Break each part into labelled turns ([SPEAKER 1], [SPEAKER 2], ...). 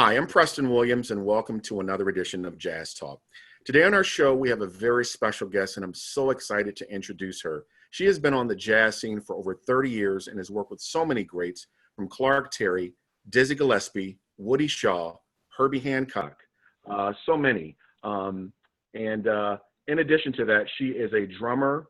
[SPEAKER 1] Hi, I'm Preston Williams, and welcome to another edition of Jazz Talk. Today on our show, we have a very special guest, and I'm so excited to introduce her. She has been on the jazz scene for over 30 years and has worked with so many greats from Clark Terry, Dizzy Gillespie, Woody Shaw, Herbie Hancock, so many. And in addition to that, she is a drummer,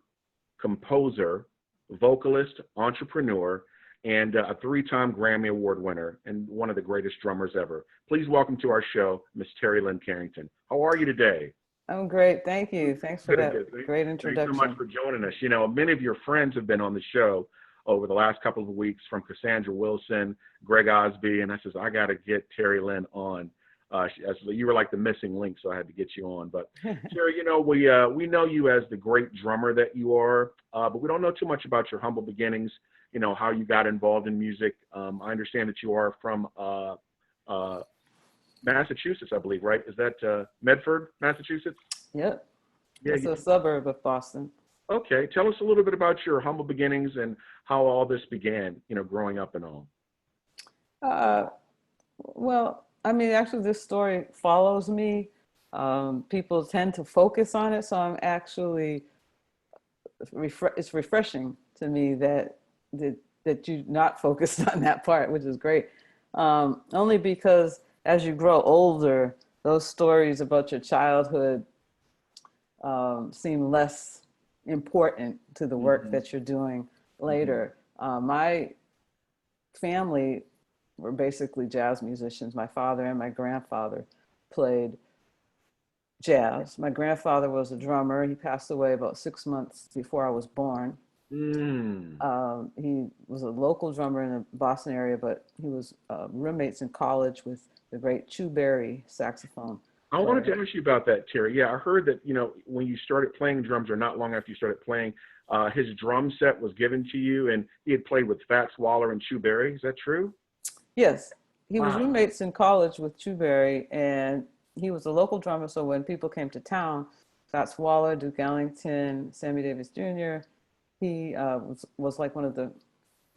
[SPEAKER 1] composer, vocalist, entrepreneur, and a three-time Grammy Award winner and one of the greatest drummers ever. Please welcome to our show, Miss Terri Lyne Carrington. How are you today?
[SPEAKER 2] I'm great. Thank you. Thanks for
[SPEAKER 1] Good,
[SPEAKER 2] that
[SPEAKER 1] good.
[SPEAKER 2] great
[SPEAKER 1] Thanks so much
[SPEAKER 2] introduction.
[SPEAKER 1] for joining us. You know, many of your friends have been on the show over the last couple of weeks, from Cassandra Wilson, Greg Osby, and I says, I got to get Terri Lyne on. You were like the missing link, so I had to get you on. But Terri, you know, we know you as the great drummer that you are, but we don't know too much about your humble beginnings. You know, how you got involved in music. I understand that you are from Massachusetts, I believe, right? Is that Medford, Massachusetts?
[SPEAKER 2] Yep.
[SPEAKER 1] Yeah.
[SPEAKER 2] It's a suburb of Boston.
[SPEAKER 1] Okay. Tell us a little bit about your humble beginnings and how all this began, you know, growing up and all.
[SPEAKER 2] Uh, well, I mean, actually, this story follows me. People tend to focus on it, so I'm actually it's refreshing to me that that you not focused on that part, which is great. Only because as you grow older, those stories about your childhood seem less important to the work
[SPEAKER 1] Hmm.
[SPEAKER 2] that you're doing
[SPEAKER 1] Hmm.
[SPEAKER 2] later. My family were basically jazz musicians. My father and my grandfather played jazz. My grandfather was a drummer. He passed away about 6 months before I was born.
[SPEAKER 1] Mm.
[SPEAKER 2] He was a local drummer in the Boston area, but he was roommates in college with the great Chu Berry saxophone
[SPEAKER 1] I wanted
[SPEAKER 2] player.
[SPEAKER 1] to ask you about that, Terry. Yeah, I heard that, you know, when you started playing drums, or not long after you started playing, his drum set was given to you, and he had played with Fats Waller and Chu Berry. Is that true?
[SPEAKER 2] Yes, he was
[SPEAKER 1] Wow.
[SPEAKER 2] roommates in college with Chu Berry, and he was a local drummer. So when people came to town, Fats Waller, Duke Ellington, Sammy Davis Jr., he was like one of the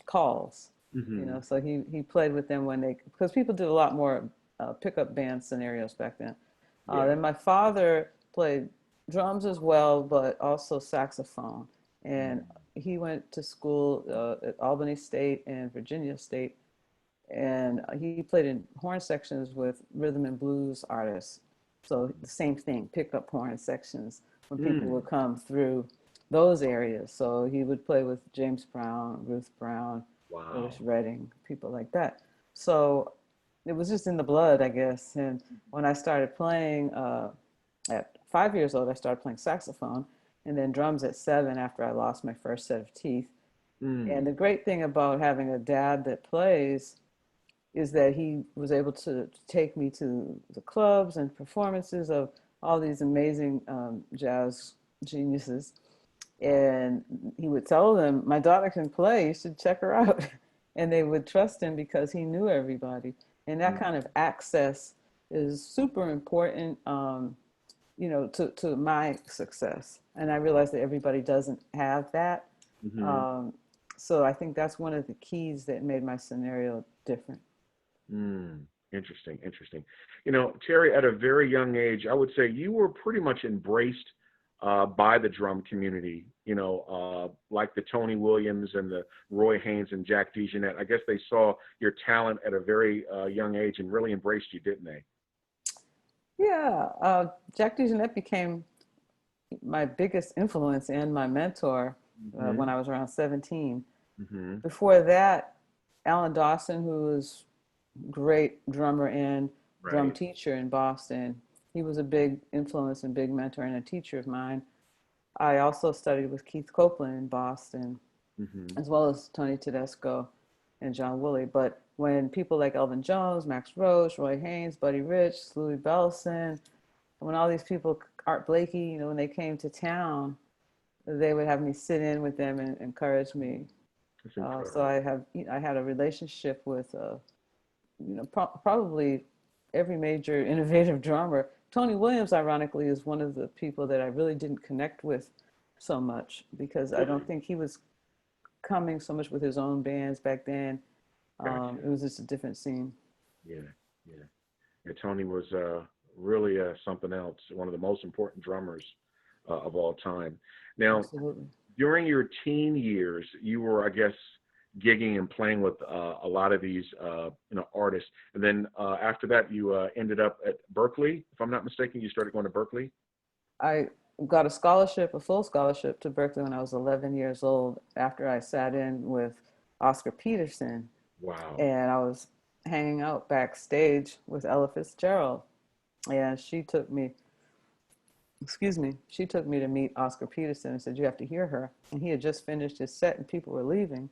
[SPEAKER 2] calls, you know.
[SPEAKER 1] Hmm.
[SPEAKER 2] So he played with them when they, because people did a lot more pickup band scenarios back then.
[SPEAKER 1] Yeah.
[SPEAKER 2] Then my father played drums as well, but also saxophone, and
[SPEAKER 1] Mm.
[SPEAKER 2] he went to school at Albany State and Virginia State, and he played in horn sections with rhythm and blues artists. So the same thing, pick up horn sections when people
[SPEAKER 1] Mm.
[SPEAKER 2] would come through those areas. So he would play with James Brown, Ruth Brown, Otis
[SPEAKER 1] Wow.
[SPEAKER 2] Redding, people like that. So it was just in the blood, I guess. And when I started playing at 5 years old, I started playing saxophone, and then drums at 7 after I lost my first set of teeth. And the
[SPEAKER 1] Mm.
[SPEAKER 2] great thing about having a dad that plays is that he was able to take me to the clubs and performances of all these amazing jazz geniuses. And he would tell them, my daughter can play, you should check her out. And they would trust him because he knew everybody. And that kind
[SPEAKER 1] Mm.
[SPEAKER 2] of access is super important, you know, to my success. And I realize that everybody doesn't have that.
[SPEAKER 1] Hmm.
[SPEAKER 2] Um, so I think that's one of the keys that made my scenario different.
[SPEAKER 1] Mm. Interesting, interesting. You know, Terry, at a very young age, I would say you were pretty much embraced by the drum community. You know, like the Tony Williams and the Roy Haynes and Jack DeJohnette. I guess they saw your talent at a very young age and really embraced you, didn't they?
[SPEAKER 2] Yeah, Jack DeJohnette became my biggest influence and my mentor when
[SPEAKER 1] Hmm.
[SPEAKER 2] I was around 17.
[SPEAKER 1] Hmm.
[SPEAKER 2] Before that, Alan Dawson, who was great drummer and drum
[SPEAKER 1] Right.
[SPEAKER 2] teacher in Boston, he was a big influence and big mentor and a teacher of mine. I also studied with Keith Copeland in Boston,
[SPEAKER 1] Hmm.
[SPEAKER 2] as well as Tony Tedesco and John Woolley. But when people like Elvin Jones, Max Roach, Roy Haynes, Buddy Rich, Louis Bellson, when all these people, Art Blakey, you know, when they came to town, they would have me sit in with them and encourage me.
[SPEAKER 1] That's
[SPEAKER 2] So
[SPEAKER 1] incredible.
[SPEAKER 2] I had a relationship with you know, probably every major innovative drummer. Tony Williams, ironically, is one of the people that I really didn't connect with so much because I don't
[SPEAKER 1] Really?
[SPEAKER 2] think he was coming so much with his own bands back then.
[SPEAKER 1] Gotcha.
[SPEAKER 2] It was just a different scene.
[SPEAKER 1] Yeah. Yeah. Yeah, Tony was really something else, one of the most important drummers of all time. Now,
[SPEAKER 2] Absolutely.
[SPEAKER 1] during your teen years, you were, I guess, gigging and playing with a lot of these, artists. And then after that, you ended up at Berkeley. If I'm not mistaken, you started going to Berkeley.
[SPEAKER 2] I got a scholarship, a full scholarship to Berkeley when I was 11 years old after I sat in with Oscar Peterson,
[SPEAKER 1] Wow.
[SPEAKER 2] and I was hanging out backstage with Ella Fitzgerald, and she took me to meet Oscar Peterson and said, "You have to hear her." And he had just finished his set and people were leaving.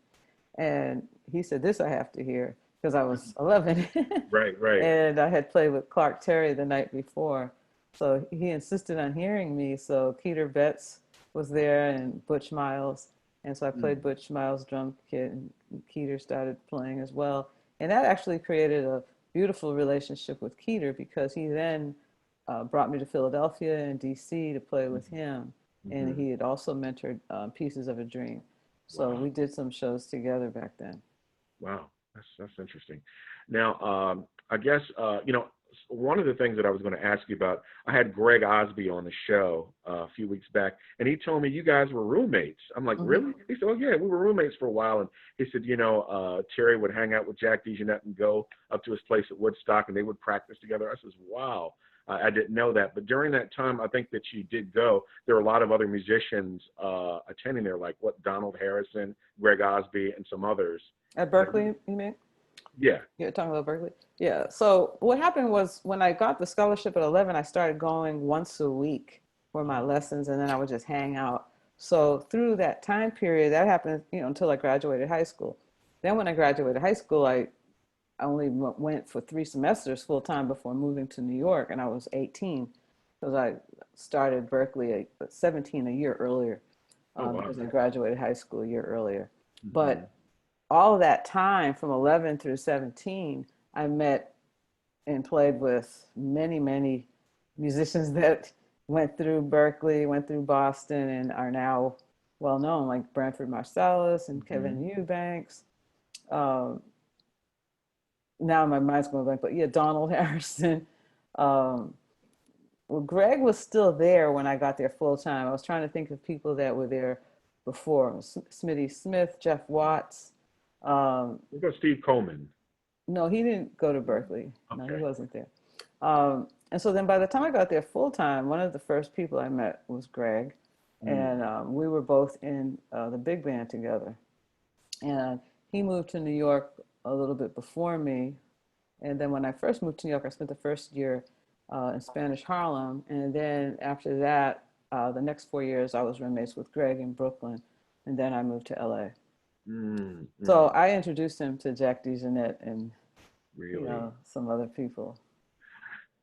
[SPEAKER 2] And he said, "This I have to hear," because I was 11.
[SPEAKER 1] Right, right.
[SPEAKER 2] And I had played with Clark Terry the night before. So he insisted on hearing me. So Keter Betts was there and Butch Miles. And so I played
[SPEAKER 1] Mm,
[SPEAKER 2] Butch Miles' drum kit, and Keter started playing as well. And that actually created a beautiful relationship with Keter because he then brought me to Philadelphia and DC to play with him. And
[SPEAKER 1] mm-hmm.
[SPEAKER 2] he had also mentored Pieces of a Dream. So
[SPEAKER 1] Wow.
[SPEAKER 2] we did some shows together back then.
[SPEAKER 1] Wow, that's interesting. Now, I guess one of the things that I was going to ask you about. I had Greg Osby on the show a few weeks back, and he told me you guys were roommates. I'm like,
[SPEAKER 2] Hmm.
[SPEAKER 1] really? He said, oh yeah, we were roommates for a while. And he said, Terry would hang out with Jack DeJohnette and go up to his place at Woodstock, and they would practice together. I says, wow. I didn't know that, but during that time, I think that you did go. There were a lot of other musicians attending there, like Donald Harrison, Greg Osby, and some others.
[SPEAKER 2] At
[SPEAKER 1] Uh,
[SPEAKER 2] Berkeley, you mean?
[SPEAKER 1] yeah.
[SPEAKER 2] You're talking about Berkeley? Yeah. So what happened was when I got the scholarship at 11, I started going once a week for my lessons, and then I would just hang out. So through that time period, that happened, until I graduated high school. Then when I graduated high school, I only went for 3 semesters full time before moving to New York, and I was 18 because I started Berkeley at 17 a year earlier
[SPEAKER 1] Oh wow.
[SPEAKER 2] because I graduated high school a year earlier.
[SPEAKER 1] Hmm.
[SPEAKER 2] But all of that time from 11 through 17, I met and played with many, many musicians that went through Berkeley, went through Boston, and are now well known, like Branford Marsalis and
[SPEAKER 1] Hmm.
[SPEAKER 2] Kevin Eubanks. Um, Now my mind's going blank, but yeah, Donald Harrison. Um, well, Greg was still there when I got there full time. I was trying to think of people that were there before: Smitty Smith, Jeff Watts. Um,
[SPEAKER 1] What about Steve Coleman?
[SPEAKER 2] no, he didn't go to Berkeley. No, he
[SPEAKER 1] Okay.
[SPEAKER 2] wasn't there. And so then by the time I got there full time, one of the first people I met was Greg,
[SPEAKER 1] Mm.
[SPEAKER 2] and we were both in the big band together. And he moved to New York a little bit before me, and then when I first moved to New York, I spent the first year in Spanish Harlem. And then after that, the next 4 years, I was roommates with Greg in Brooklyn. And then I moved to LA.
[SPEAKER 1] Mm.
[SPEAKER 2] So
[SPEAKER 1] Mm.
[SPEAKER 2] I introduced him to Jack DeJohnette and,
[SPEAKER 1] Really?
[SPEAKER 2] some other people.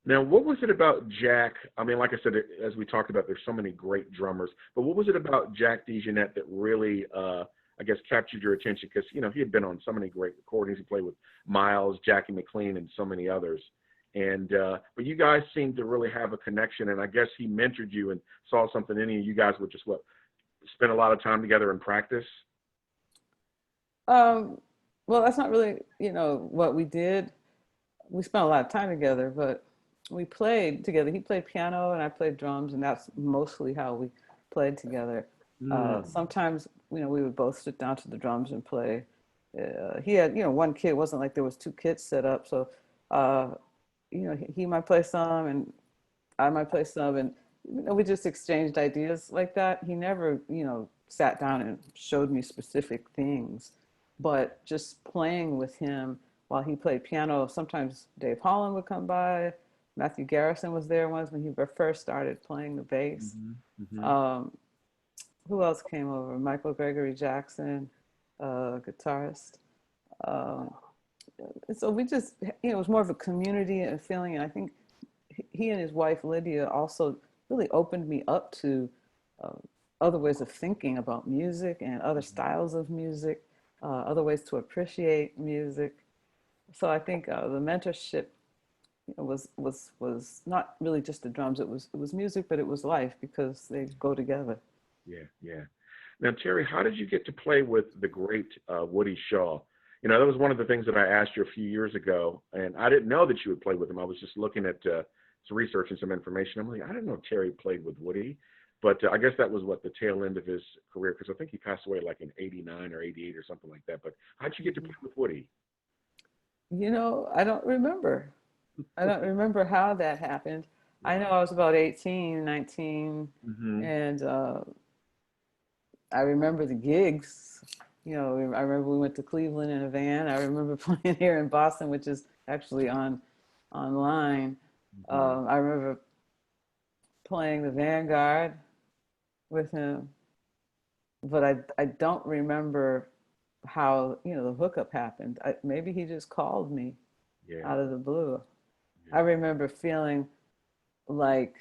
[SPEAKER 1] Now, what was it about Jack? I mean, like I said, as we talked about, there's so many great drummers, but what was it about Jack DeJohnette that really, I guess, captured your attention? Because, he had been on so many great recordings. He played with Miles, Jackie McLean, and so many others. And, but you guys seemed to really have a connection. And I guess he mentored you and saw something in you. You guys would just, spend a lot of time together in practice?
[SPEAKER 2] Um, well, that's not really, what we did. We spent a lot of time together, but we played together. He played piano and I played drums, and that's mostly how we played together.
[SPEAKER 1] Mm.
[SPEAKER 2] Sometimes, we would both sit down to the drums and play. He had, one kit. It wasn't like there was two kits set up. So, uh, he might play some and I might play some, and we just exchanged ideas like that. He never, sat down and showed me specific things, but just playing with him while he played piano. Sometimes Dave Holland would come by. Matthew Garrison was there once when he first started playing the bass.
[SPEAKER 1] Hmm. Hmm.
[SPEAKER 2] Um, who else came over? Michael Gregory Jackson, guitarist. Um, so we just, it was more of a community and feeling. And I think he and his wife Lydia also really opened me up to uh, other ways of thinking about music and other styles of music, other ways to appreciate music. So I think the mentorship was not really just the drums. It was music, but it was life because they go together.
[SPEAKER 1] Yeah, yeah. Now, Terry, how did you get to play with the great Woody Shaw? You know, that was one of the things that I asked you a few years ago, and I didn't know that you would play with him. I was just looking at some research and some information. I'm like, I didn't know Terry played with Woody, but I guess that was what the tail end of his career, because I think he passed away like in '89 or '88 or something like that. But how'd you get to play with Woody?
[SPEAKER 2] You know, I don't remember. I don't remember how that happened. I know
[SPEAKER 1] Wow.
[SPEAKER 2] I was about 18, 19,
[SPEAKER 1] Hmm.
[SPEAKER 2] and I remember the gigs. You know, I remember we went to Cleveland in a van. I remember playing here in Boston, which is actually on online.
[SPEAKER 1] Hmm.
[SPEAKER 2] I remember playing the Vanguard with him, but I don't remember how, you know, the hookup happened. Maybe he just called me
[SPEAKER 1] Yeah.
[SPEAKER 2] out of the blue. I
[SPEAKER 1] Yeah.
[SPEAKER 2] remember feeling like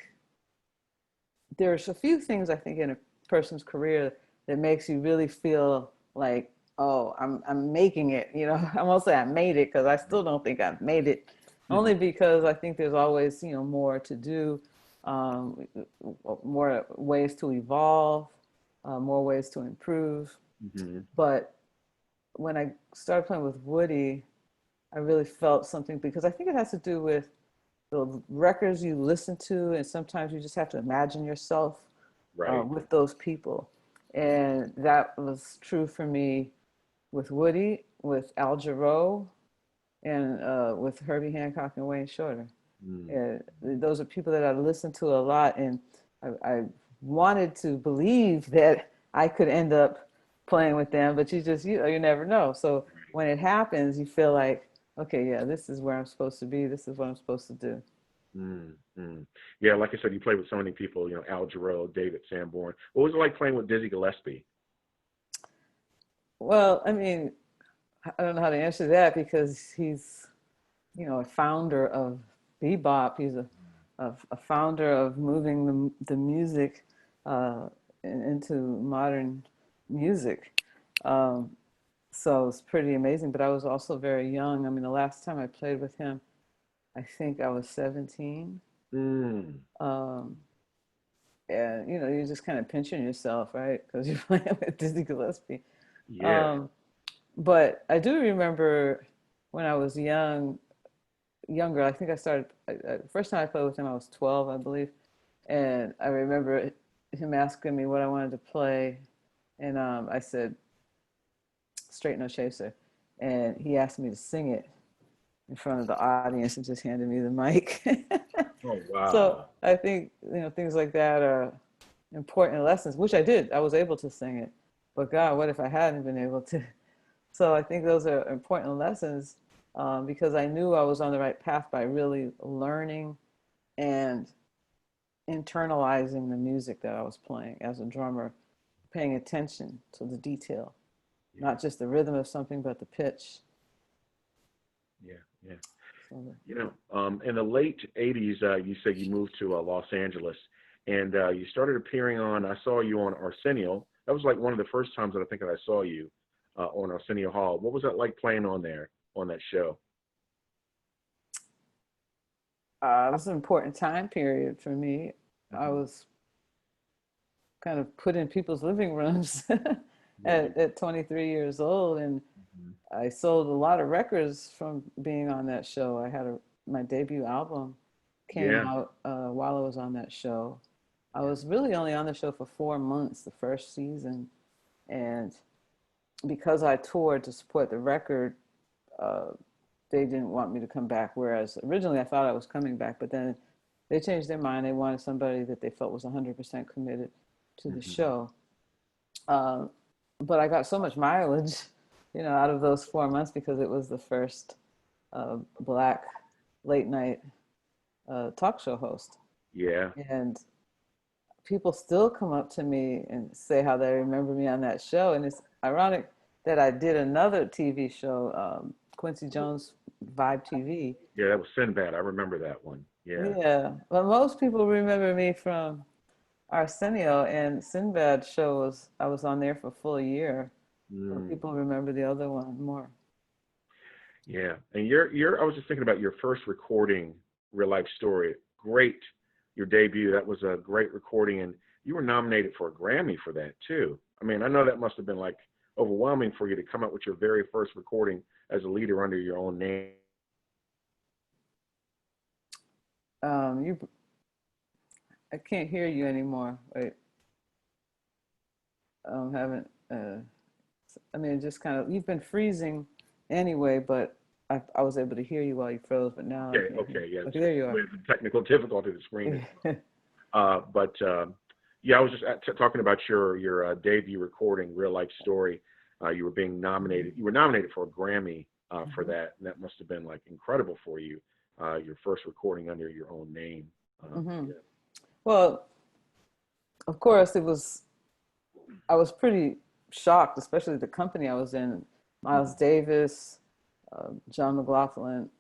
[SPEAKER 2] there's a few things I think in a person's career that makes you really feel like, oh, I'm making it. You know, I won't say I made it because I still don't think I've made it. Only because I think there's always, you know, more to do, um, more ways to evolve, more ways to improve.
[SPEAKER 1] Hmm.
[SPEAKER 2] But when I started playing with Woody, I really felt something because I think it has to do with the records you listen to, and sometimes you just have to imagine yourself
[SPEAKER 1] Right.
[SPEAKER 2] with those people. And that was true for me with Woody, with Al Jarreau, and with Herbie Hancock and Wayne Shorter.
[SPEAKER 1] Mm.
[SPEAKER 2] And those are people that I listened to a lot, and I wanted to believe that I could end up playing with them, but you never know. So
[SPEAKER 1] Right.
[SPEAKER 2] when it happens, you feel like, okay, yeah, this is where I'm supposed to be. This is what I'm supposed to do.
[SPEAKER 1] Mm. Mm. Yeah, like I said, you played with so many people. You know, Al Jarreau, David Sanborn. What was it like playing with Dizzy Gillespie?
[SPEAKER 2] Well, I mean, I don't know how to answer that because he's, you know, a founder of bebop. He's a founder of moving the music uh, into modern music. Um, so it's pretty amazing. But I was also very young. I mean, the last time I played with him, I think I was 17.
[SPEAKER 1] Mm.
[SPEAKER 2] Um, and, you know, you're just kind of pinching yourself, right? Because you're playing with Dizzy Gillespie.
[SPEAKER 1] Yeah.
[SPEAKER 2] Um, but I do remember when I was younger. I think I started. First time I played with him, I was 12, I believe, and I remember him asking me what I wanted to play, and I said "Straight No Chaser," and he asked me to sing it in front of the audience and just handed me the mic.
[SPEAKER 1] Oh,
[SPEAKER 2] So
[SPEAKER 1] wow.
[SPEAKER 2] I think, you know, things like that are important lessons, which I did. I was able to sing it, but God, what if I hadn't been able to? So I think those are important lessons because I knew I was on the right path by really learning and internalizing the music that I was playing as a drummer, paying attention to the detail,
[SPEAKER 1] Yeah.
[SPEAKER 2] not just the rhythm of something, but the pitch.
[SPEAKER 1] Yeah. Yeah.
[SPEAKER 2] So,
[SPEAKER 1] You know, in the late '80s, you said you moved to Los Angeles, and you started appearing on. I saw you on Arsenio. That was like one of the first times that I think that I saw you on Arsenio Hall. What was that like playing on there on that show?
[SPEAKER 2] it was an important time period for me. I
[SPEAKER 1] Hmm.
[SPEAKER 2] was kind of put in people's living rooms
[SPEAKER 1] Yeah.
[SPEAKER 2] at 23 years old, and
[SPEAKER 1] Hmm.
[SPEAKER 2] I sold a lot of records from being on that show. My debut album came
[SPEAKER 1] Yeah.
[SPEAKER 2] out while I was on that show. I
[SPEAKER 1] Yeah.
[SPEAKER 2] was really only on the show for 4 months the first season, and because I toured to support the record, uh, they didn't want me to come back. Whereas originally I thought I was coming back, but then they changed their mind. They wanted somebody that they felt was 100% committed to the
[SPEAKER 1] Hmm.
[SPEAKER 2] show. Um, but I got so much mileage, you know, out of those 4 months because it was the first black late night talk show host.
[SPEAKER 1] Yeah.
[SPEAKER 2] And people still come up to me and say how they remember me on that show. And it's ironic that I did another TV show, Quincy Jones Vibe TV.
[SPEAKER 1] Yeah. That was Sinbad. I remember that one. Yeah.
[SPEAKER 2] Yeah, but most people remember me from Arsenio, and Sinbad show was I was on there for a full year. So
[SPEAKER 1] Mm.
[SPEAKER 2] people remember the other one more.
[SPEAKER 1] Yeah. And I was just thinking about your first recording, Real Life Story. Great. Your debut. That was a great recording. And you were nominated for a Grammy for that too. I mean, I know that must have been like overwhelming for you to come up with your very first recording as a leader under your own name?
[SPEAKER 2] You, I can't hear you anymore. Wait, haven't. I mean, just kind of. You've been freezing anyway, but I was able to hear you while you froze, but now I
[SPEAKER 1] Okay,
[SPEAKER 2] can't hear.
[SPEAKER 1] okay, yeah,
[SPEAKER 2] Okay, there you
[SPEAKER 1] with the technical difficulty, the screen is.
[SPEAKER 2] are.
[SPEAKER 1] But yeah, I was just talking about your debut recording, Real Life Story. You were being nominated. You were nominated for a Grammy for that, and that must have been like incredible for you. Your first recording under your own name.
[SPEAKER 2] Hmm.
[SPEAKER 1] Yeah.
[SPEAKER 2] Well, of course, it was. I was pretty shocked, especially the company I was in. Miles
[SPEAKER 1] Mhm.
[SPEAKER 2] Davis, John McLaughlin.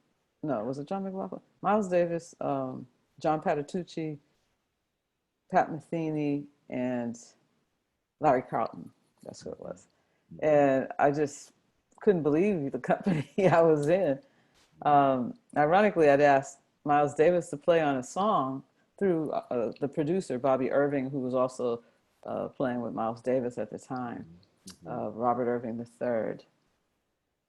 [SPEAKER 2] No, was it John McLaughlin? Miles Davis, John Patitucci, Pat Metheny, and Larry Carlton. That's who it was. And I just couldn't believe the company I was in. Ironically, I'd asked Miles Davis to play on a song through the producer, Bobby Irving, who was also playing with Miles Davis at the time,
[SPEAKER 1] Mhm.
[SPEAKER 2] Robert Irving III.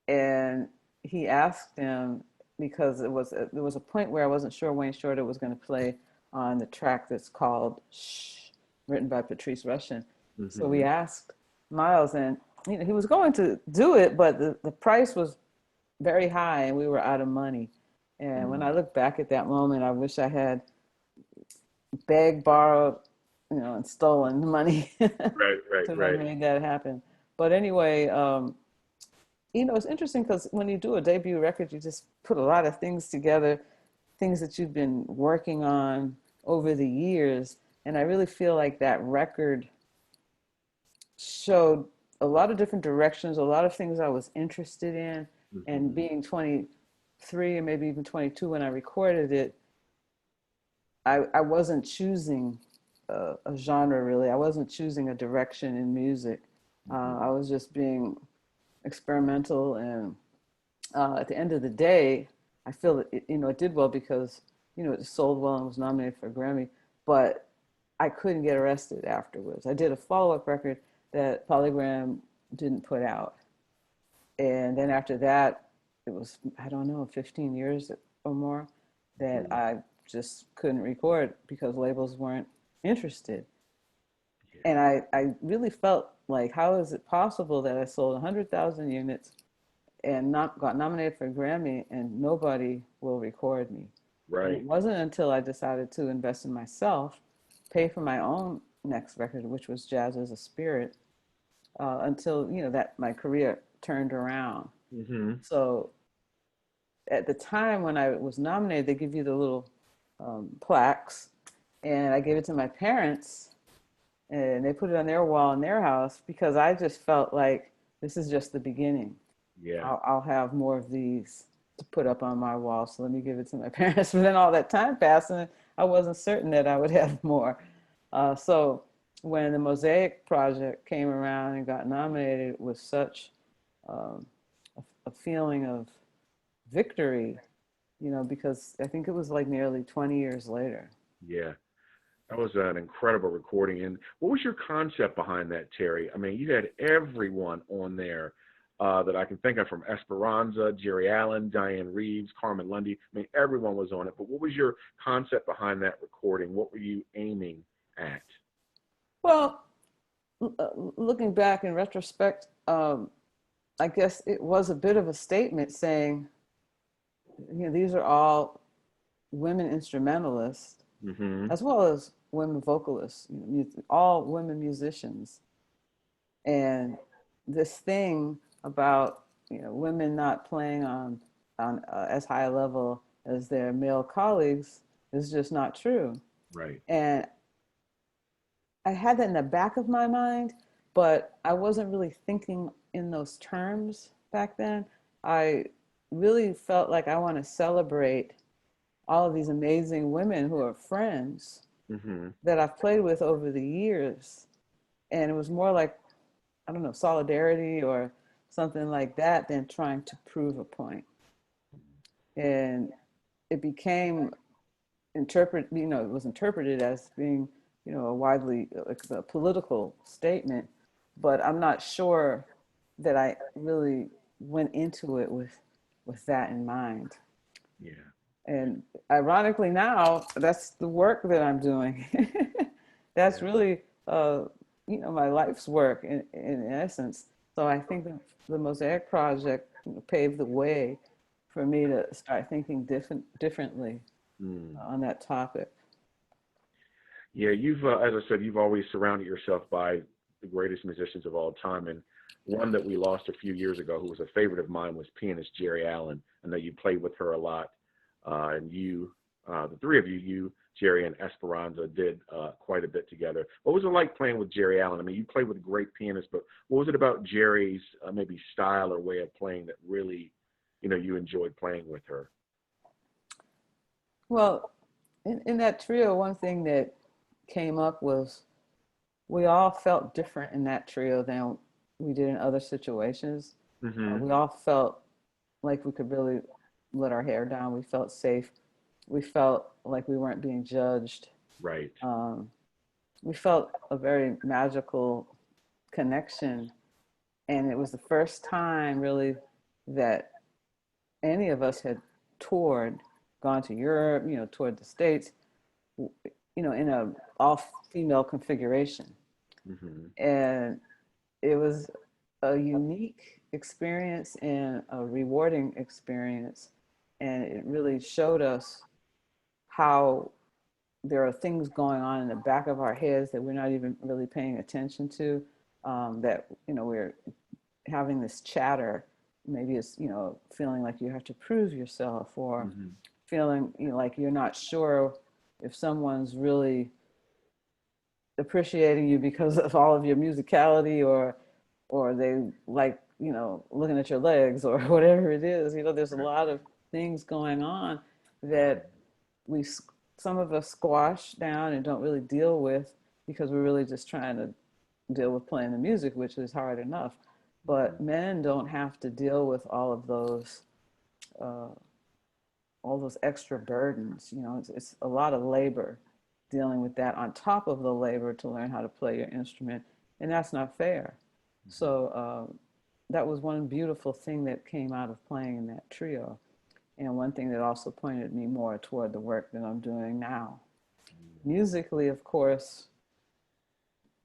[SPEAKER 2] And he asked him because there was a point where I wasn't sure Wayne Shorter was going to play on the track that's called "Shh," written by Patrice Rushen. So we
[SPEAKER 1] Mhm.
[SPEAKER 2] asked Miles, and he was going to do it, but the price was very high, and we were out of money. And when I
[SPEAKER 1] Mhm.
[SPEAKER 2] look back at that moment, I wish I had begged, borrowed, and stolen money
[SPEAKER 1] Right, right,
[SPEAKER 2] to have
[SPEAKER 1] right.
[SPEAKER 2] made that happen. But anyway, it's interesting because when you do a debut record, you just put a lot of things together, things that you've been working on over the years. And I really feel like that record showed a lot of different directions, a lot of things I was interested in. And
[SPEAKER 1] Mhm.
[SPEAKER 2] being 23 and maybe even 22 when I recorded it, I wasn't choosing a genre really. I wasn't choosing a direction in music. I
[SPEAKER 1] Mhm.
[SPEAKER 2] was just being experimental, and at the end of the day, I feel that it did well because it sold well and was nominated for a Grammy. But I couldn't get arrested afterwards. I did a follow-up record that Polygram didn't put out, and then after that, it was, I don't know, 15 years or more that
[SPEAKER 1] Mhm.
[SPEAKER 2] I just couldn't record because labels weren't interested.
[SPEAKER 1] Yeah.
[SPEAKER 2] And I really felt like, how is it possible that I sold 100,000 units and not got nominated for a Grammy and nobody will record me? And it
[SPEAKER 1] Right.
[SPEAKER 2] wasn't until I decided to invest in myself, pay for my own next record, which was Jazz as a Spirit, until that my career turned around.
[SPEAKER 1] Mhm.
[SPEAKER 2] So at the time when I was nominated, they give you the little plaques, and I gave it to my parents, and they put it on their wall in their house because I just felt like this is just the beginning.
[SPEAKER 1] Yeah.
[SPEAKER 2] I'll have more of these to put up on my wall, so let me give it to my parents. But then all that time passed, and I wasn't certain that I would have more. So when the Mosaic project came around and got nominated, it was such um, a feeling of victory, because I think it was like nearly 20 years later.
[SPEAKER 1] Yeah. That was an incredible recording. And what was your concept behind that, Terry? I mean, you had everyone on there that I can think of, from Esperanza, Jerry Allen, Diane Reeves, Carmen Lundy. I mean, everyone was on it. But what was your concept behind that recording? What were you aiming at?
[SPEAKER 2] Well, looking back in retrospect, I guess it was a bit of a statement saying, these are all women instrumentalists
[SPEAKER 1] Mm-hmm.
[SPEAKER 2] as well as women vocalists, all women musicians. And this thing about women not playing on as high a level as their male colleagues is just not true.
[SPEAKER 1] Right.
[SPEAKER 2] And I had that in the back of my mind, but I wasn't really thinking in those terms back then. I really felt like I want to celebrate all of these amazing women who are friends
[SPEAKER 1] Mm-hmm.
[SPEAKER 2] that I've played with over the years. And it was more like, I don't know, solidarity or something like that than trying to prove a point. And it became it was interpreted as being, a widely, like, a political statement, but I'm not sure that I really went into it with that in mind.
[SPEAKER 1] Yeah.
[SPEAKER 2] And ironically, now that's the work that I'm doing. That's
[SPEAKER 1] Yeah.
[SPEAKER 2] really, my life's work in essence. So I think that the Mosaic Project paved the way for me to start thinking differently
[SPEAKER 1] Mm.
[SPEAKER 2] on that topic.
[SPEAKER 1] Yeah, you've, as I said, you've always surrounded yourself by the greatest musicians of all time. And one that we lost a few years ago, who was a favorite of mine, was pianist Jerry Allen. I know you played with her a lot. And you, the three of you, Jerry, and Esperanza did quite a bit together. What was it like playing with Jerry Allen? I mean, you played with great pianists, but what was it about Jerry's maybe style or way of playing that really, you enjoyed playing with her?
[SPEAKER 2] Well, in that trio, one thing that came up was we all felt different in that trio than we did in other situations.
[SPEAKER 1] Hmm.
[SPEAKER 2] We all felt like we could really let our hair down. We felt safe. We felt like we weren't being judged.
[SPEAKER 1] Right.
[SPEAKER 2] Um, we felt a very magical connection. And it was the first time really that any of us had toured, gone to Europe, toured the States, in a all female configuration.
[SPEAKER 1] Hmm.
[SPEAKER 2] And it was a unique experience and a rewarding experience. And it really showed us how there are things going on in the back of our heads that we're not even really paying attention to. That we're having this chatter. Maybe it's feeling like you have to prove yourself, or
[SPEAKER 1] Hmm.
[SPEAKER 2] feeling like you're not sure if someone's really appreciating you because of all of your musicality, or they like looking at your legs or whatever it is. There's a lot of things going on that we some of us squash down and don't really deal with because we're really just trying to deal with playing the music, which is hard enough. But men don't have to deal with uh, all those extra burdens. It's a lot of labor dealing with that on top of the labor to learn how to play your instrument, and that's not fair. So that was one beautiful thing that came out of playing in that trio, and one thing that also pointed me more toward the work that I'm doing now. Musically, of course,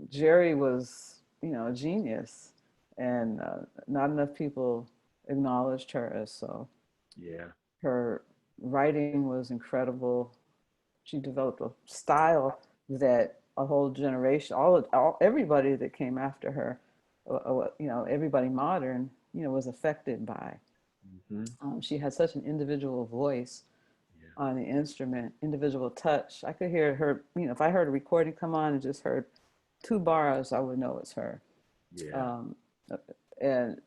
[SPEAKER 2] Jerry was, a genius, and not enough people acknowledged her as so.
[SPEAKER 1] Yeah.
[SPEAKER 2] Her writing was incredible. She developed a style that a whole generation, everybody that came after her, everybody modern, was affected by.
[SPEAKER 1] Hmm.
[SPEAKER 2] She had such an individual voice
[SPEAKER 1] Yeah.
[SPEAKER 2] on the instrument, individual touch. I could hear her, if I heard a recording come on and just heard two bars, I would know it's her.
[SPEAKER 1] Yeah.
[SPEAKER 2] Um, and,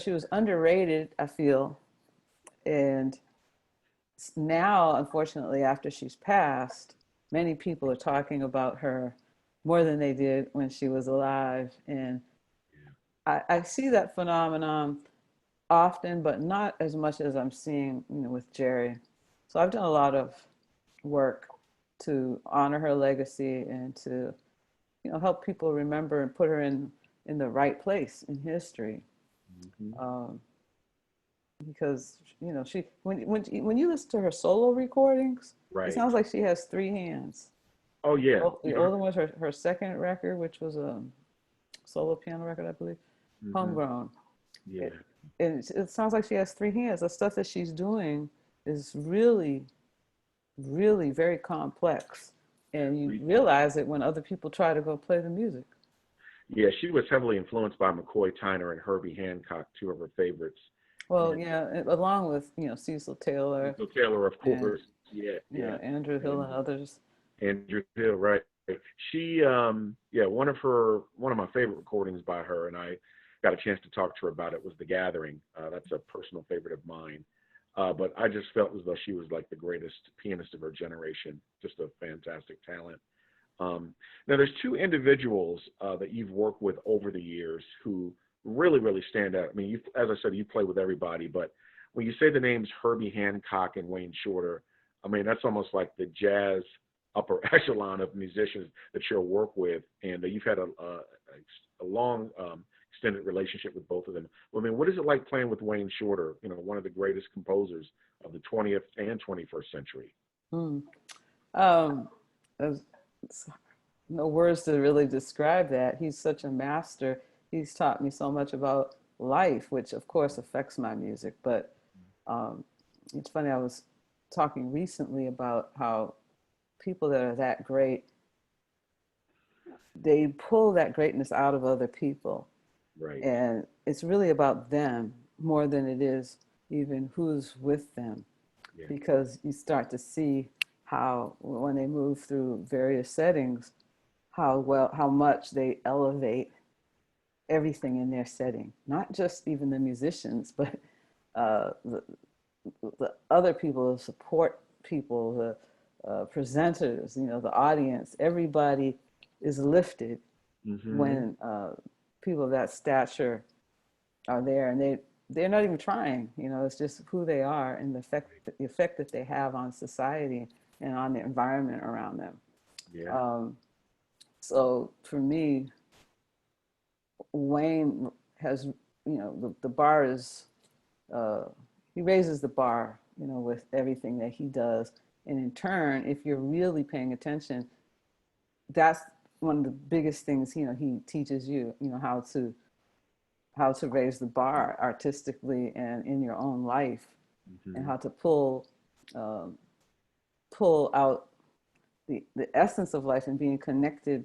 [SPEAKER 2] she was underrated, I feel. And now, unfortunately, after she's passed, many people are talking about her more than they did when she was alive. And
[SPEAKER 1] Yeah.
[SPEAKER 2] I see that phenomenon often, but not as much as I'm seeing, with Jerry. So I've done a lot of work to honor her legacy and to, help people remember and put her in the right place in history.
[SPEAKER 1] Hmm.
[SPEAKER 2] Um, because she when you listen to her solo recordings, it
[SPEAKER 1] Right.
[SPEAKER 2] sounds like she has three hands.
[SPEAKER 1] Oh yeah.
[SPEAKER 2] The older one was her second record, which was a solo piano record, I believe,
[SPEAKER 1] Hmm.
[SPEAKER 2] homegrown.
[SPEAKER 1] Yeah.
[SPEAKER 2] It, it sounds like she has three hands. The stuff that she's doing is really, really very complex, and you realize it when other people try to go play the music.
[SPEAKER 1] Yeah, she was heavily influenced by McCoy Tyner and Herbie Hancock, two of her favorites.
[SPEAKER 2] Well,
[SPEAKER 1] And
[SPEAKER 2] yeah, along with Cecil Taylor
[SPEAKER 1] Cecil Taylor, of
[SPEAKER 2] and
[SPEAKER 1] course. Yeah, yeah.
[SPEAKER 2] Andrew Hill
[SPEAKER 1] And
[SPEAKER 2] and others.
[SPEAKER 1] Andrew Hill, right. She, yeah, one of my favorite recordings by her, and I got a chance to talk to her about it, was The Gathering. That's a personal favorite of mine. But I just felt as though she was like the greatest pianist of her generation, just a fantastic talent. Now, there's two individuals that you've worked with over the years who really, really stand out. I mean, as I said, you play with everybody, but when you say the names Herbie Hancock and Wayne Shorter, I mean, that's almost like the jazz upper echelon of musicians that you'll work with. And you've had a long extended relationship with both of them. Well, I mean, what is it like playing with Wayne Shorter? One of the greatest composers of the 20th and 21st century.
[SPEAKER 2] Mm. Um, there's no words to really describe that. He's such a master. He's taught me so much about life, which of course affects my music. But um, it's funny, I was talking recently about how people that are that great, they pull that greatness out of other people.
[SPEAKER 1] Right.
[SPEAKER 2] And it's really about them more than it is even who's with them,
[SPEAKER 1] Yeah.
[SPEAKER 2] because you start to see how when they move through various settings, how much they elevate everything in their setting, not just even the musicians, but uh, the, the other people, the support people, the presenters, the audience, everybody is lifted
[SPEAKER 1] Mm-hmm.
[SPEAKER 2] when people of that stature are there, and they're not even trying. It's just who they are and the effect that they have on society and on the environment around them.
[SPEAKER 1] Yeah.
[SPEAKER 2] Um, so for me, Wayne has, the bar is, uh, he raises the bar, with everything that he does. And in turn, if you're really paying attention, that's one of the biggest things, he teaches you, how to raise the bar artistically and in your own life, and
[SPEAKER 1] Mm-hmm.
[SPEAKER 2] how to um, pull out the essence of life and being connected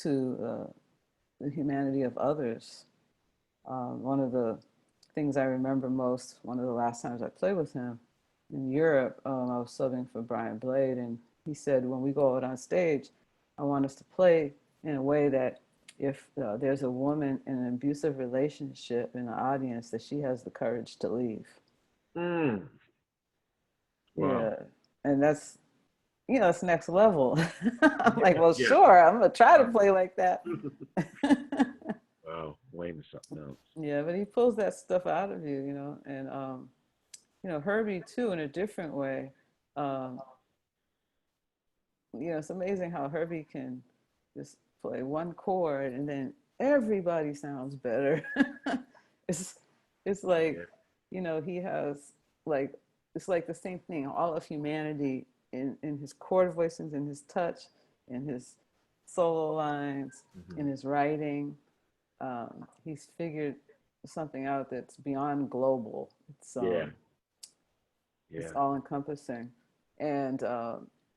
[SPEAKER 2] to the humanity of others. One of the things I remember most, one of the last times I played with him in Europe, I was subbing for Brian Blade, and he said, when we go out on stage, I want us to play in a way that if there's a woman in an abusive relationship in the audience, that she has the courage to leave.
[SPEAKER 1] Mm. Wow.
[SPEAKER 2] Yeah. And that's, it's next level. I'm like,
[SPEAKER 1] Yeah.
[SPEAKER 2] well,
[SPEAKER 1] Yeah.
[SPEAKER 2] sure, I'm going to try to
[SPEAKER 1] Wow.
[SPEAKER 2] play like that.
[SPEAKER 1] Wow. Wayne is something else.
[SPEAKER 2] Yeah, but he pulls that stuff out of you, and Herbie too, in a different way. Um, it's amazing how Herbie can just play one chord and then everybody sounds better. it's it's like,
[SPEAKER 1] Yeah.
[SPEAKER 2] he has, like, it's like the same thing, all of humanity in his chord voicings, in his touch, in his solo lines, in
[SPEAKER 1] Mm-hmm.
[SPEAKER 2] his writing. He's figured something out that's beyond global.
[SPEAKER 1] Yeah.
[SPEAKER 2] It's
[SPEAKER 1] Yeah.
[SPEAKER 2] all encompassing. And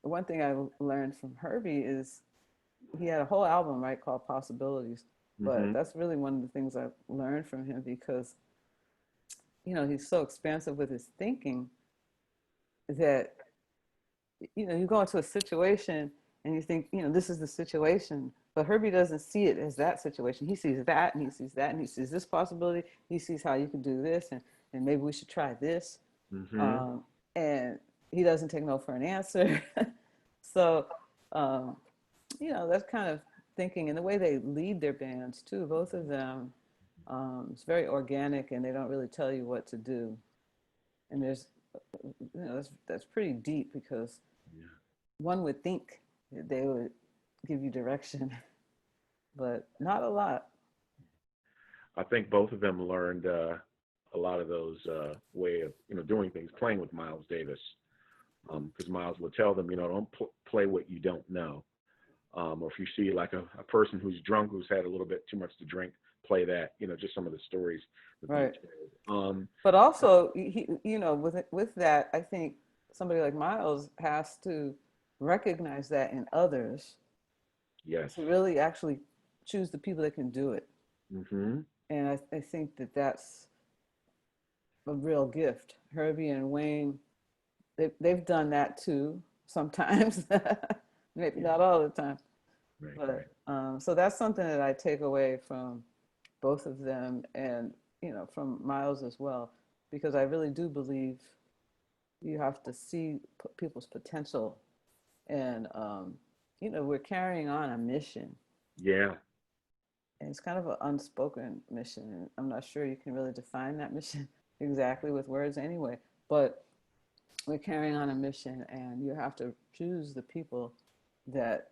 [SPEAKER 2] one thing I learned from Herbie is he had a whole album, right, called Possibilities. But
[SPEAKER 1] Mm-hmm.
[SPEAKER 2] that's really one of the things I learned from him, because, he's so expansive with his thinking that, you go into a situation and you think, this is the situation. But Herbie doesn't see it as that situation. He sees that, and he sees that, and he sees this possibility. He sees how you can do this, and maybe we should try this.
[SPEAKER 1] Mm-hmm.
[SPEAKER 2] um, and he doesn't take no for an answer. So, um, that's kind of thinking, and the way they lead their bands too. Both of them, it's very organic, and they don't really tell you what to do. And there's, that's pretty deep, because
[SPEAKER 1] Yeah.
[SPEAKER 2] one would think they would give you direction, but not a lot.
[SPEAKER 1] I think both of them learned a lot of those way of doing things, playing with Miles Davis, because Miles would tell them, don't play what you don't know, or if you see like a person who's drunk, who's had a little bit too much to drink, play that, just some of the stories that they
[SPEAKER 2] Right.
[SPEAKER 1] told.
[SPEAKER 2] But also, with that, I think somebody like Miles has to recognize that in others,
[SPEAKER 1] Yes.
[SPEAKER 2] to really actually choose the people that can do it.
[SPEAKER 1] Mm-hmm.
[SPEAKER 2] And I think that that's a real gift. Herbie and Wayne, they've done that too sometimes, maybe
[SPEAKER 1] Yeah.
[SPEAKER 2] not all the time.
[SPEAKER 1] Right. Right.
[SPEAKER 2] But so that's something that I take away from both of them, and from Miles as well, because I really do believe you have to see people's potential, and we're carrying on a mission,
[SPEAKER 1] Yeah.
[SPEAKER 2] and it's kind of an unspoken mission, and I'm not sure you can really define that mission exactly with words anyway, but we're carrying on a mission, and you have to choose the people that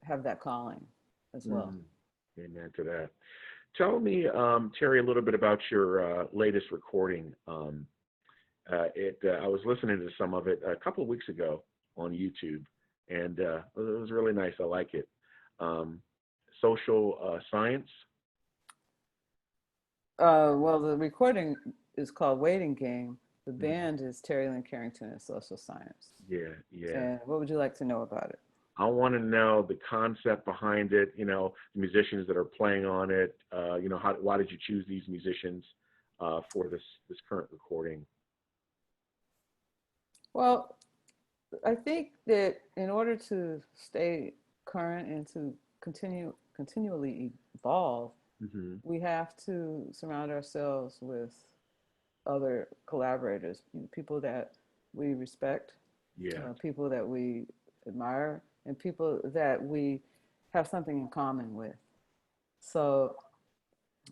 [SPEAKER 2] have that calling as well.
[SPEAKER 1] Mm-hmm. Amen to that. Tell me, Terry, a little bit about your latest recording. I was listening to some of it a couple of weeks ago on YouTube, and it was really nice. I like it. Um, Social science.
[SPEAKER 2] Well, the recording is called Waiting Game. The
[SPEAKER 1] Mhm.
[SPEAKER 2] band is Terri Lyne Carrington and Social Science.
[SPEAKER 1] Yeah, yeah.
[SPEAKER 2] And what would you like to know about it?
[SPEAKER 1] I want to know the concept behind it. The musicians that are playing on it. Why did you choose these musicians for this current recording?
[SPEAKER 2] Well, I think that in order to stay current and to continually evolve,
[SPEAKER 1] Hmm.
[SPEAKER 2] we have to surround ourselves with other collaborators, people that we respect,
[SPEAKER 1] Yeah.
[SPEAKER 2] people that we admire, and people that we have something in common with. So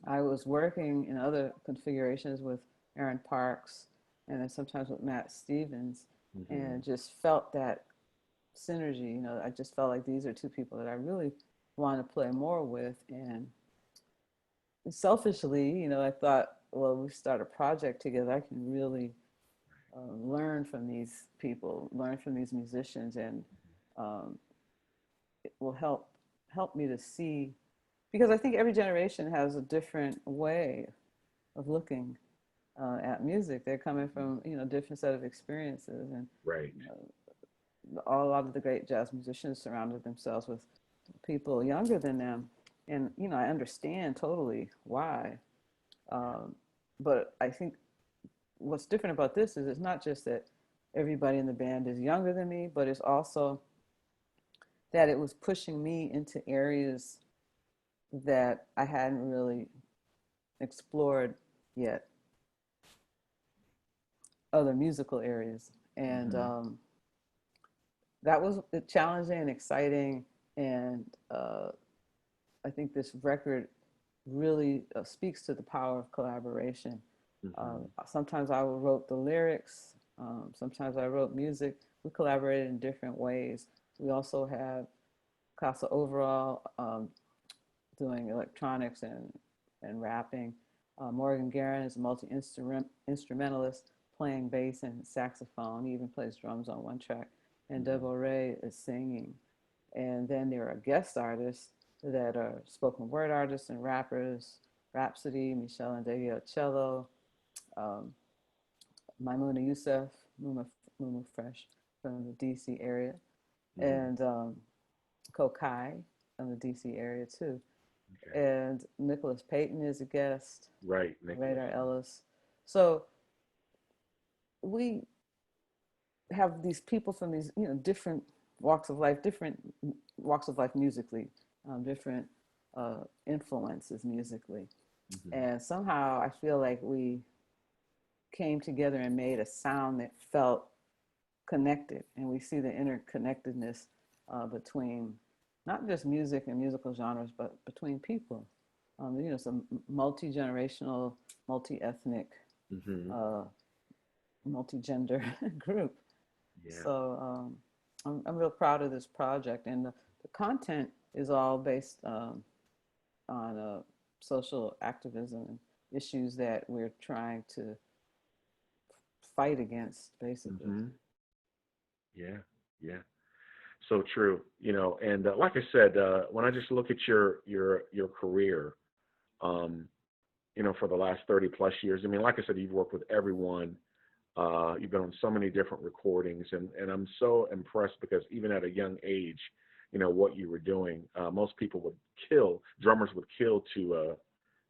[SPEAKER 2] I was working in other configurations with Aaron Parks and then sometimes with Matt Stevens,
[SPEAKER 1] Hmm.
[SPEAKER 2] and just felt that synergy. I just felt like these are two people that I really want to play more with. And selfishly, I thought, well, we start a project together. I can really learn from these people, learn from these musicians, and um, it will help me to see, because I think every generation has a different way of looking at music. They're coming from different set of experiences, and
[SPEAKER 1] Right.
[SPEAKER 2] you know, a lot of the great jazz musicians surrounded themselves with people younger than them, and I understand totally why. Um, but I think what's different about this is it's not just that everybody in the band is younger than me, but it's also that it was pushing me into areas that I hadn't really explored yet, other musical areas. And
[SPEAKER 1] Hmm.
[SPEAKER 2] that was challenging and exciting. And I think this record really speaks to the power of collaboration.
[SPEAKER 1] Hmm.
[SPEAKER 2] Sometimes I wrote the lyrics, sometimes I wrote music. We collaborated in different ways. We also have Casa Overall doing electronics and rapping. Morgan Guerin is a multi-instrumentalist playing bass and saxophone. He even plays drums on one track. And
[SPEAKER 1] Hmm.
[SPEAKER 2] Devo Ray is singing. And then there are guest artists that are spoken word artists and rappers. Rhapsody, Michelle and Davio cello, um, Maimouna Youssef, Mumu Fresh from the DC area,
[SPEAKER 1] Hmm.
[SPEAKER 2] and Kokai from the DC area too.
[SPEAKER 1] Okay.
[SPEAKER 2] And Nicholas Payton is a guest,
[SPEAKER 1] Right, Nicholas.
[SPEAKER 2] Radar Ellis. So we have these people from these different walks of life musically, different influences musically,
[SPEAKER 1] Hmm.
[SPEAKER 2] and somehow I feel like we came together and made a sound that felt connected, and we see the interconnectedness between not just music and musical genres, but between people. Some multi-generational, multi-ethnic,
[SPEAKER 1] Hmm.
[SPEAKER 2] uh, multi-gender group.
[SPEAKER 1] Yeah.
[SPEAKER 2] So I'm real proud of this project, and the content is all based on social activism and issues that we're trying to fight against, basically.
[SPEAKER 1] Hmm. Yeah. Yeah. So true. And like I said, when I just look at your career, um, for the last 30 plus years, I mean, like I said, you've worked with everyone. You've been on so many different recordings, and I'm so impressed because even at a young age, what you were doing. Most people would kill, drummers would kill to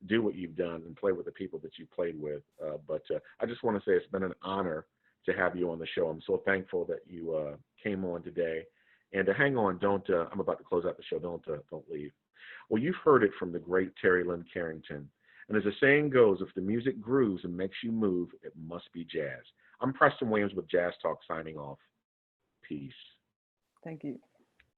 [SPEAKER 1] do what you've done and play with the people that you played with. But I just want to say it's been an honor to have you on the show. I'm so thankful that you came on today. And hang on, don't. I'm about to close out the show. Don't leave. Well, you've heard it from the great Terri Lyne Carrington. And as the saying goes, if the music grooves and makes you move, it must be jazz. I'm Preston Williams with Jazz Talk signing off. Peace.
[SPEAKER 2] Thank you.